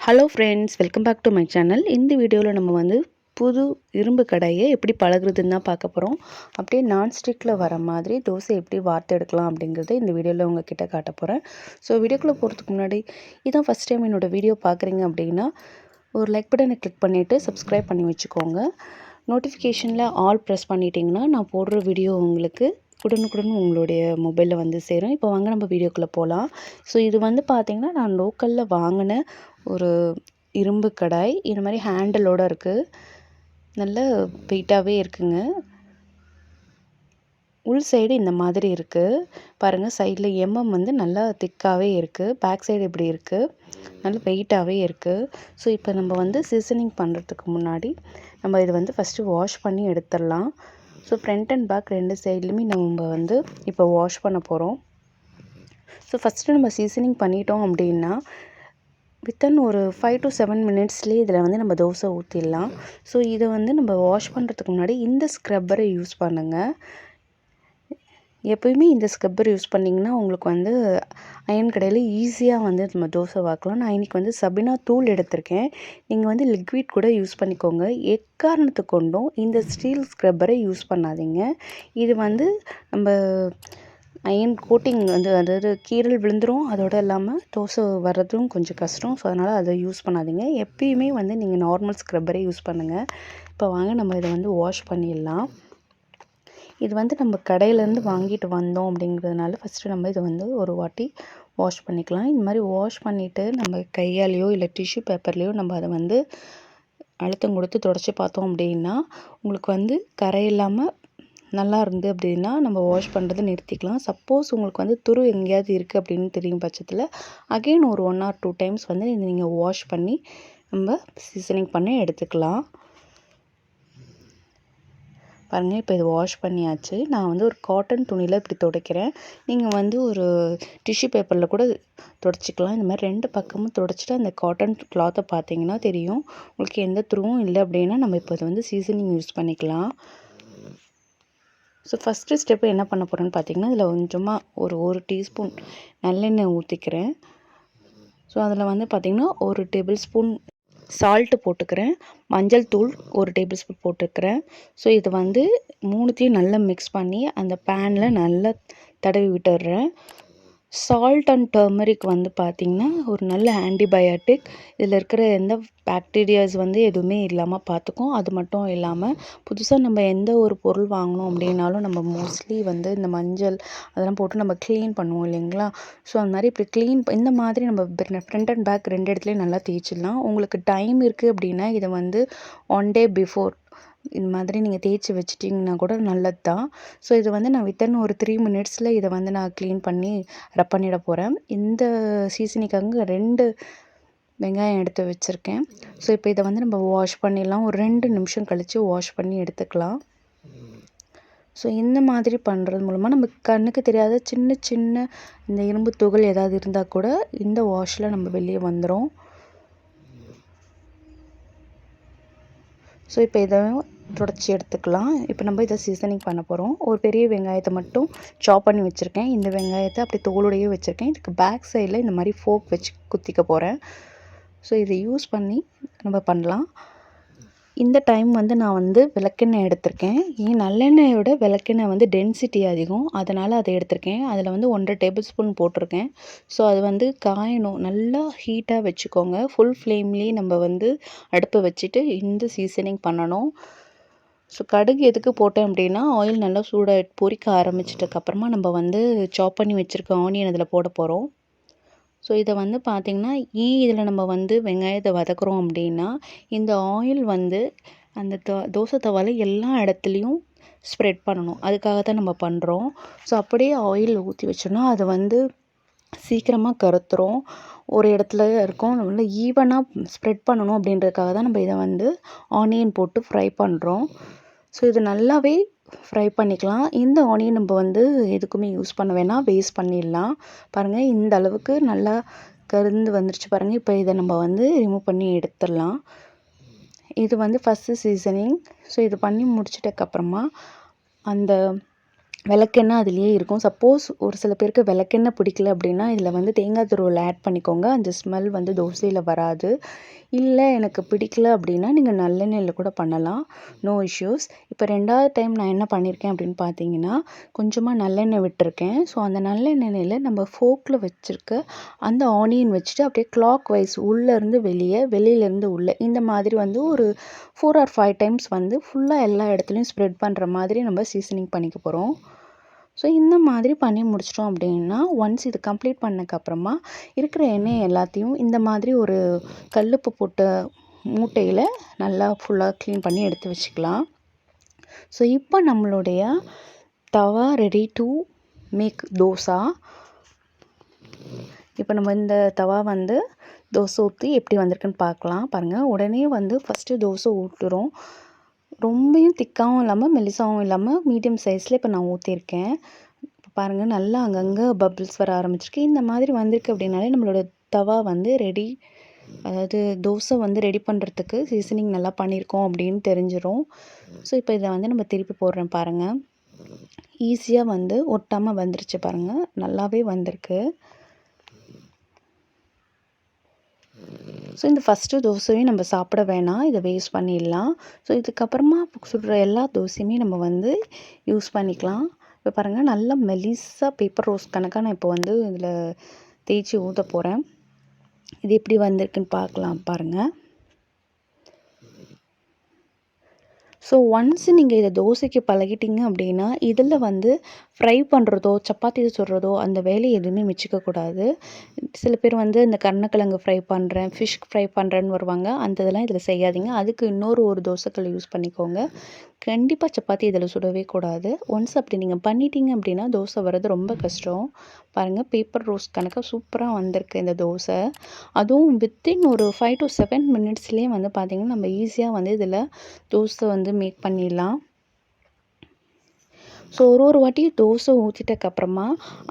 Hello friends, welcome back to my channel. இந்த வீடியோவில் நம்ம வந்து புது இரும்பு கடாயை எப்படி பழகுறதுன்னு தான் பார்க்க போகிறோம். அப்படியே நான்ஸ்டிக்கில் வர மாதிரி தோசை எப்படி வார்த்து எடுக்கலாம் அப்படிங்கிறத இந்த வீடியோவில் உங்ககிட்ட காட்ட போகிறேன். ஸோ வீடியோக்குள்ளே போகிறதுக்கு முன்னாடி இதான் ஃபஸ்ட் டைம் என்னோடய வீடியோ பார்க்குறீங்க அப்படின்னா ஒரு லைக் பட்டனை கிளிக் பண்ணிவிட்டு சப்ஸ்கிரைப் பண்ணி வச்சுக்கோங்க. நோட்டிஃபிகேஷனில் ஆல் ப்ரெஸ் பண்ணிட்டீங்கன்னா நான் போடுற வீடியோ உங்களுக்கு உடனுக்குடன் உங்களுடைய மொபைலில் வந்து சேரும். இப்போ வாங்க நம்ம வீடியோக்குள்ளே போகலாம். ஸோ இது வந்து பார்த்திங்கன்னா நான் லோக்கலில் வாங்கின ஒரு இரும்பு கடாய். இது மாதிரி ஹேண்டிலோடு இருக்குது. நல்ல வெயிட்டாகவே இருக்குங்க. உள் சைடு இந்த மாதிரி இருக்குது பாருங்கள். சைடில் வந்து நல்லா திக்காகவே இருக்குது. பேக் சைடு இப்படி இருக்குது, நல்ல வெயிட்டாகவே இருக்குது. ஸோ இப்போ நம்ம வந்து சீசனிங் பண்ணுறதுக்கு முன்னாடி நம்ம இதை வந்து ஃபஸ்ட்டு வாஷ் பண்ணி எடுத்துடலாம். ஸோ ஃப்ரண்ட் அண்ட் பேக் ரெண்டு சைட்லையுமே நம்ம வந்து இப்போ வாஷ் பண்ண போகிறோம். ஸோ ஃபஸ்ட்டு நம்ம சீசனிங் பண்ணிட்டோம் அப்படின்னா வித்தின் ஒரு 5 to 7 மினிட்ஸ்லேயே இதில் வந்து நம்ம தோசை ஊற்றிடலாம். ஸோ இதை வந்து நம்ம வாஷ் பண்ணுறதுக்கு முன்னாடி இந்த ஸ்க்ரப்பரை யூஸ் பண்ணுங்கள். எப்போயுமே இந்த ஸ்க்ரப்பர் யூஸ் பண்ணிங்கன்னா உங்களுக்கு வந்து அயன் கடையில் ஈஸியாக வந்து நம்ம தோசை வாக்கலாம். நான் இன்றைக்கி வந்து சபினா தூள் எடுத்திருக்கேன். நீங்கள் வந்து லிக்விட் கூட யூஸ் பண்ணிக்கோங்க. எக்காரணத்து கொண்டும் இந்த ஸ்டீல் ஸ்க்ரப்பரை யூஸ் பண்ணாதீங்க. இது வந்து நம்ம அயன் கோட்டிங் வந்து அதாவது கீறல் விழுந்துடும். அதோடு இல்லாமல் தோசை வர்றதும் கொஞ்சம் கஷ்டம். ஸோ அதனால் அதை யூஸ் பண்ணாதீங்க. எப்பயுமே வந்து நீங்கள் நார்மல் ஸ்க்ரப்பரே யூஸ் பண்ணுங்கள். இப்போ வாங்க நம்ம இதை வந்து வாஷ் பண்ணிடலாம். இது வந்து நம்ம கடையிலேருந்து வாங்கிட்டு வந்தோம் அப்படிங்கிறதுனால ஃபஸ்ட்டு நம்ம இதை வந்து ஒரு வாட்டி வாஷ் பண்ணிக்கலாம். இந்த மாதிரி வாஷ் பண்ணிவிட்டு நம்ம கையாலேயோ இல்லை டிஷ்யூ பேப்பர்லேயோ நம்ம அதை வந்து அழுத்தம் கொடுத்து துடைச்சி பார்த்தோம் அப்படின்னா உங்களுக்கு வந்து கரை இல்லாமல் நல்லா இருந்து அப்படின்னா நம்ம வாஷ் பண்ணுறதை நிறுத்திக்கலாம். சப்போஸ் உங்களுக்கு வந்து துரு எங்கேயாவது இருக்குது அப்படின்னு தெரியும் பட்சத்தில் அகெயின் ஒரு 1 or 2 டைம்ஸ் வந்து நீங்கள் வாஷ் பண்ணி நம்ம சீசனிங் பண்ணி எடுத்துக்கலாம். பாருங்கள், இப்போ இது வாஷ் பண்ணியாச்சு. நான் வந்து ஒரு காட்டன் துணியில் இப்படி துடைக்கிறேன். நீங்கள் வந்து ஒரு டிஷ்யூ பேப்பரில் கூட துடைச்சிக்கலாம். இந்த மாதிரி 2 பக்கமும் துடைச்சிட்டு அந்த காட்டன் கிளாத்தை பார்த்தீங்கன்னா தெரியும். உங்களுக்கு எந்த துருவும் இல்லை அப்படின்னா நம்ம இப்போ இதை வந்து சீசனிங் யூஸ் பண்ணிக்கலாம். ஸோ ஃபஸ்ட்டு ஸ்டெப்பு என்ன பண்ண போகிறேன்னு பார்த்தீங்கன்னா இதில் கொஞ்சமாக ஒரு டீஸ்பூன் நல்லெண்ணெய் ஊற்றிக்கிறேன். ஸோ அதில் வந்து பார்த்திங்கன்னா 1 டேபிள் ஸ்பூன் சால்ட்டு போட்டுக்கிறேன். மஞ்சள் தூள் 1 டேபிள் ஸ்பூன் போட்டுக்கிறேன். ஸோ இது வந்து 3த்தையும் நல்லா மிக்ஸ் பண்ணி அந்த பேனில் நல்லா தடவி விட்டுடுறேன். சால்ட் அண்ட் டர்மரிக் வந்து பார்த்திங்கன்னா ஒரு நல்ல ஆன்டிபயாட்டிக். இதில் இருக்கிற எந்த பாக்டீரியாஸ் வந்து எதுவுமே இல்லாமல் பார்த்துக்கும். அது மட்டும் இல்லாமல் புதுசாக நம்ம எந்த ஒரு பொருள் வாங்கினோம் அப்படின்னாலும் நம்ம மோஸ்ட்லி வந்து இந்த மஞ்சள் அதெல்லாம் போட்டு நம்ம க்ளீன் பண்ணுவோம் இல்லைங்களா. ஸோ அந்த மாதிரி இப்படி இந்த மாதிரி நம்ம ஃப்ரண்ட் அண்ட் பேக் 2 இடத்துலையும் நல்லா தேய்ச்சிடலாம். உங்களுக்கு டைம் இருக்குது அப்படின்னா இதை வந்து 1 day பிஃபோர் இந்த மாதிரி நீங்கள் தேய்ச்சி வச்சிட்டிங்கன்னா கூட நல்லது தான். ஸோ இது வந்து நான் வித்தின் ஒரு 3 மினிட்ஸில் இதை வந்து நான் க்ளீன் பண்ணி ரப் பண்ணிட போகிறேன். இந்த சீசனிக்காக 2 வெங்காயம் எடுத்து வச்சுருக்கேன். ஸோ இப்போ இதை வந்து நம்ம வாஷ் பண்ணிடலாம். ஒரு 2 நிமிஷம் கழித்து வாஷ் பண்ணி எடுத்துக்கலாம். ஸோ இந்த மாதிரி பண்ணுறது மூலமாக நமக்கு கண்ணுக்கு தெரியாத சின்ன சின்ன இந்த இரும்பு துகள் ஏதாவது இருந்தால் கூட இந்த வாஷில் நம்ம வெளியே வந்துடும். ஸோ இப்போ இதை துடைச்சி எடுத்துக்கலாம். இப்போ நம்ம இதை சீசனிங் பண்ண போகிறோம். ஒரு பெரிய வெங்காயத்தை மட்டும் சாப் பண்ணி வச்சுருக்கேன். இந்த வெங்காயத்தை அப்படி தோலோடையே வச்சுருக்கேன். இதுக்கு பேக் சைடில் இந்த மாதிரி ஃபோக் வச்சு குத்திக்க போகிறேன். ஸோ இதை யூஸ் பண்ணி நம்ம பண்ணலாம். இந்த டைம் வந்து நான் வந்து விளக்கெண்ணெய் எடுத்திருக்கேன். நல்லெண்ணெயோட விளக்கெண்ணெய் வந்து டென்சிட்டி அதிகம், அதனால் அதை எடுத்திருக்கேன். அதில் வந்து 1.5 டேபிள் ஸ்பூன் போட்டிருக்கேன். ஸோ அது வந்து காயணும். நல்லா ஹீட்டாக வச்சுக்கோங்க. ஃபுல் ஃப்ளேம்லேயே நம்ம வந்து அடுப்பை வச்சுட்டு இந்த சீசனிங் பண்ணணும். ஸோ கடுகு எதுக்கு போட்டேன் அப்படின்னா ஆயில் நல்லா சூடாக பொரிக்க ஆரம்பிச்சிட்டதுக்கப்புறமா நம்ம வந்து சாப் பண்ணி வச்சுருக்க ஆனியன் அதில் போட போகிறோம். ஸோ இதை வந்து பார்த்திங்கன்னா இதில் நம்ம வந்து வெங்காயத்தை வதக்குறோம் அப்படின்னா இந்த ஆயில் வந்து அந்த தோசை தவாவில் எல்லா இடத்துலையும் ஸ்ப்ரெட் பண்ணணும். அதுக்காக தான் நம்ம பண்ணுறோம். ஸோ அப்படியே ஆயில் ஊற்றி வச்சோன்னா அது வந்து சீக்கிரமாக கருத்துரும். ஒரு இடத்துல இருக்கும். நல்லா ஈவனாக ஸ்ப்ரெட் பண்ணணும் அப்படின்றதுக்காக தான் நம்ம இதை வந்து ஆனியன் போட்டு ஃப்ரை பண்ணுறோம். ஸோ இது நல்லாவே ஃப்ரை பண்ணிக்கலாம். இந்த ஆனியன் நம்ம வந்து எதுக்குமே யூஸ் பண்ண வேணாம், வேஸ்ட் பண்ணிடலாம். பாருங்கள், இந்த அளவுக்கு நல்லா கருந்து வந்துருச்சு பாருங்கள். இப்போ இதை நம்ம வந்து ரிமூவ் பண்ணி எடுத்துடலாம். இது வந்து ஃபஸ்ட்டு சீசனிங். ஸோ இது பண்ணி முடிச்சிட்டக்கப்புறமா அந்த விளக்கெண்ணெய் அதிலேயே இருக்கும். சப்போஸ் ஒரு சில பேருக்கு விளக்கெண்ணெய் பிடிக்கல அப்படின்னா, இதில் வந்து தேங்காய் துருவல் ஆட் பண்ணிக்கோங்க. அந்த ஸ்மெல் வந்து தோசையில் வராது. இல்லை எனக்கு பிடிக்கல அப்படின்னா, நீங்கள் நல்லெண்ணெயில் கூட பண்ணலாம். No issues. இப்போ 2வது டைம் நான் என்ன பண்ணியிருக்கேன் அப்படின்னு பார்த்தீங்கன்னா, கொஞ்சமாக நல்லெண்ணெய் விட்டுருக்கேன். ஸோ அந்த நல்லெண்ணெயில் நம்ம ஃபோர்க்கில் வச்சுருக்க அந்த ஆனியன் வச்சுட்டு அப்படியே கிளாக் வைஸ் உள்ளேருந்து வெளியே, வெளியிலேருந்து உள்ளே இந்த மாதிரி வந்து ஒரு 4 ஆர் 5 டைம்ஸ் வந்து ஃபுல்லாக எல்லா இடத்துலையும் ஸ்ப்ரெட் பண்ணுற மாதிரி நம்ம சீசனிங் பண்ணிக்க போகிறோம். ஸோ இந்த மாதிரி பண்ணி முடிச்சிட்டோம் அப்படின்னா, ஒன்ஸ் இது கம்ப்ளீட் பண்ணதுக்கப்புறமா இருக்கிற எண்ணெய் எல்லாத்தையும் இந்த மாதிரி ஒரு கல்லுப்பு போட்ட மூட்டையில் நல்லா ஃபுல்லாக க்ளீன் பண்ணி எடுத்து வச்சுக்கலாம். ஸோ இப்போ நம்மளுடைய தவா ரெடி டு மேக் தோசா. இப்போ நம்ம இந்த தவா வந்து தோசை ஊற்றி எப்படி வந்திருக்குன்னு பார்க்கலாம். பாருங்கள், உடனே வந்து ஃபஸ்ட்டு தோசை ஊற்றுறோம். ரொம்பவும் திக்காகவும் இல்லாமல் மெலிசாகவும் இல்லாமல் மீடியம் சைஸில் இப்போ நான் ஊற்றிருக்கேன். இப்போ பாருங்கள், நல்லா அங்கங்கே பபிள்ஸ் வர ஆரம்பிச்சிருக்கு. இந்த மாதிரி வந்திருக்கு அப்படின்னாலே நம்மளோட தவா வந்து ரெடி, அதாவது தோசை வந்து ரெடி பண்ணுறதுக்கு சீசனிங் நல்லா பண்ணியிருக்கோம் அப்படின்னு தெரிஞ்சிடும். ஸோ இப்போ இதை வந்து நம்ம திருப்பி போடுறேன் பாருங்கள். ஈஸியாக வந்து ஒட்டாமல் வந்துருச்சு பாருங்கள், நல்லாவே வந்திருக்கு. ஸோ இந்த ஃபஸ்ட்டு தோசையும் நம்ம சாப்பிட வேணாம், இதை வேஸ்ட் பண்ணிடலாம். ஸோ இதுக்கப்புறமா சுடுற எல்லா தோசையுமே நம்ம வந்து யூஸ் பண்ணிக்கலாம். இப்போ பாருங்கள், நல்லா மெலிசாக பேப்பர் ரோஸ்ட் கணக்காக நான் இப்போ வந்து இதில் தேய்ச்சி ஊற்ற போகிறேன். இது எப்படி வந்திருக்குன்னு பார்க்கலாம் பாருங்கள். ஸோ ஒன்ஸ் நீங்கள் இதை தோசைக்கு பழகிட்டீங்க அப்படின்னா, இதில் வந்து ஃப்ரை பண்ணுறதோ, சப்பாத்தி சுடுறதோ அந்த வேலையை எதுவுமே மிச்சிக்கக்கூடாது. சில பேர் வந்து இந்த கருணக்கிழங்கு ஃப்ரை பண்ணுறேன், ஃபிஷ் ஃப்ரை பண்ணுறேன்னு வருவாங்க. அந்த இதெல்லாம் இதில் செய்யாதீங்க. அதுக்கு இன்னொரு ஒரு தோசைக்கல் யூஸ் பண்ணிக்கோங்க. கண்டிப்பாக சப்பாத்தி இதில் சுடவே கூடாது. ஒன்ஸ் அப்படி நீங்கள் பண்ணிட்டீங்க அப்படின்னா தோசை வர்றது ரொம்ப கஷ்டம். பாருங்கள், பேப்பர் ரோஸ்ட் கணக்காக சூப்பராக வந்திருக்கு இந்த தோசை. அதுவும் வித்தின் ஒரு 5 to 7 மினிட்ஸ்லேயே வந்து பார்த்திங்கன்னா நம்ம ஈஸியாக வந்து இதில் தோசை வந்து மேக் பண்ணிடலாம். ஸோ ஒரு வாட்டி தோசை ஊற்றிட்டக்கப்புறமா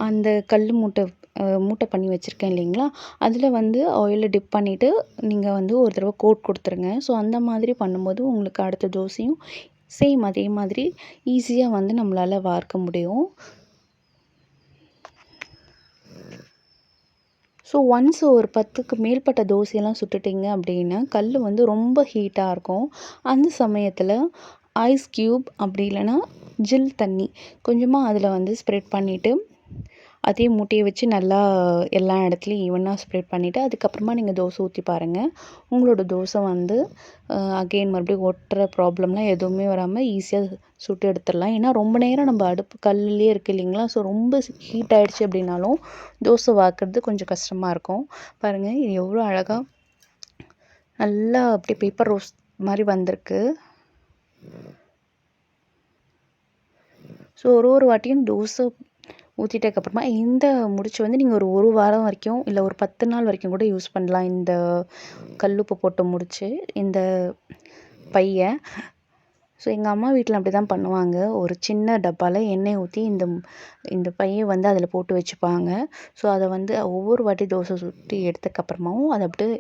அந்த கல் மூட்டை பண்ணி வச்சுருக்கேன் இல்லைங்களா, அதில் வந்து ஆயிலில் டிப் பண்ணிவிட்டு நீங்கள் வந்து ஒரு தடவை கோட் கொடுத்துருங்க. ஸோ அந்த மாதிரி பண்ணும்போது உங்களுக்கு அடுத்த தோசையும் சேம் அதே மாதிரி ஈஸியாக வந்து நம்மளால் வார்க்க முடியும். ஸோ ஒன்ஸ் ஒரு 10க்கு மேற்பட்ட தோசையெல்லாம் சுட்டுட்டிங்க அப்படின்னா கல் வந்து ரொம்ப ஹீட்டாக இருக்கும். அந்த சமயத்தில் ஐஸ் க்யூப் அப்படி இல்லைன்னா ஜில் தண்ணி கொஞ்சமாக அதில் வந்து ஸ்ப்ரெட் பண்ணிவிட்டு அதே மூட்டையை வச்சு நல்லா எல்லா இடத்துலையும் ஈவனாக ஸ்ப்ரெட் பண்ணிவிட்டு அதுக்கப்புறமா நீங்கள் தோசை ஊற்றி பாருங்கள். உங்களோட தோசை வந்து அகெயின் மறுபடியும் ஒட்டுற ப்ராப்ளம்லாம் எதுவுமே வராமல் ஈஸியாக சுட்டு எடுத்துடலாம். ஏன்னா ரொம்ப நேரம் நம்ம அடுப்பு கல்லுலேயே இருக்குது இல்லைங்களா, ஸோ ரொம்ப ஹீட் ஆகிடுச்சு அப்படின்னாலும் தோசை வார்க்கிறது கொஞ்சம் கஷ்டமாக இருக்கும். பாருங்கள், இது எவ்வளோ அழகாக நல்லா அப்படியே பேப்பர் ரோஸ்ட் மாதிரி வந்திருக்கு. ஸோ ஒரு வாட்டியும் தோசை ஊற்றிட்டதுக்கப்புறமா இந்த முடிச்சு வந்து நீங்கள் ஒரு வாரம் வரைக்கும் இல்லை ஒரு 10 நாள் வரைக்கும் கூட யூஸ் பண்ணலாம். இந்த கல்லுப்பு போட்டு முடிச்சு இந்த பையை. ஸோ எங்கள் அம்மா வீட்டில் அப்படி தான் பண்ணுவாங்க. ஒரு சின்ன டப்பாவில் எண்ணெய் ஊற்றி இந்த பையை வந்து அதில் போட்டு வச்சுப்பாங்க. ஸோ அதை வந்து ஒவ்வொரு வாட்டி தோசை சுட்டு எடுத்ததுக்கப்புறமாவும் அதை அப்படியே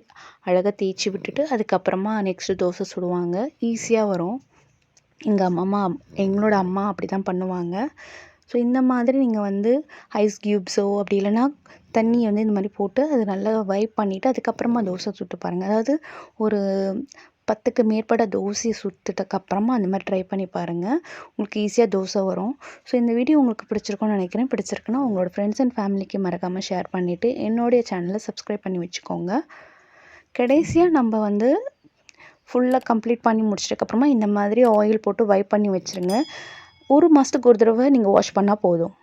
அழகாக தேய்ச்சி விட்டுட்டு அதுக்கப்புறமா நெக்ஸ்ட்டு தோசை சுடுவாங்க. ஈஸியாக வரும். எங்களோட அம்மா அப்படி தான் பண்ணுவாங்க. ஸோ இந்த மாதிரி நீங்கள் வந்து ஐஸ் க்யூப்ஸோ அப்படி இல்லைன்னா தண்ணியை வந்து இந்த மாதிரி போட்டு அது நல்லா வைப் பண்ணிவிட்டு அதுக்கப்புறமா தோசை சுட்டு பாருங்கள். அதாவது ஒரு 10க்கு மேற்பட்ட தோசையை சுட்டுட்டக்கப்புறமா அந்த மாதிரி ட்ரை பண்ணி பாருங்கள். உங்களுக்கு ஈஸியாக தோசை வரும். ஸோ இந்த வீடியோ உங்களுக்கு பிடிச்சிருக்கும்னு நினைக்கிறேன். பிடிச்சிருக்குன்னா உங்களோட ஃப்ரெண்ட்ஸ் அண்ட் ஃபேமிலிக்கு மறக்காமல் ஷேர் பண்ணிவிட்டு என்னுடைய சேனலை சப்ஸ்கிரைப் பண்ணி வச்சுக்கோங்க. கடைசியாக நம்ம வந்து ஃபுல்லாக கம்ப்ளீட் பண்ணி முடிச்சதுக்கப்புறமா இந்த மாதிரி ஆயில் போட்டு வைப் பண்ணி வச்சுருங்க. ஒரு மாதத்துக்கு ஒரு தடவை நீங்கள் வாஷ் பண்ணால் போதும்.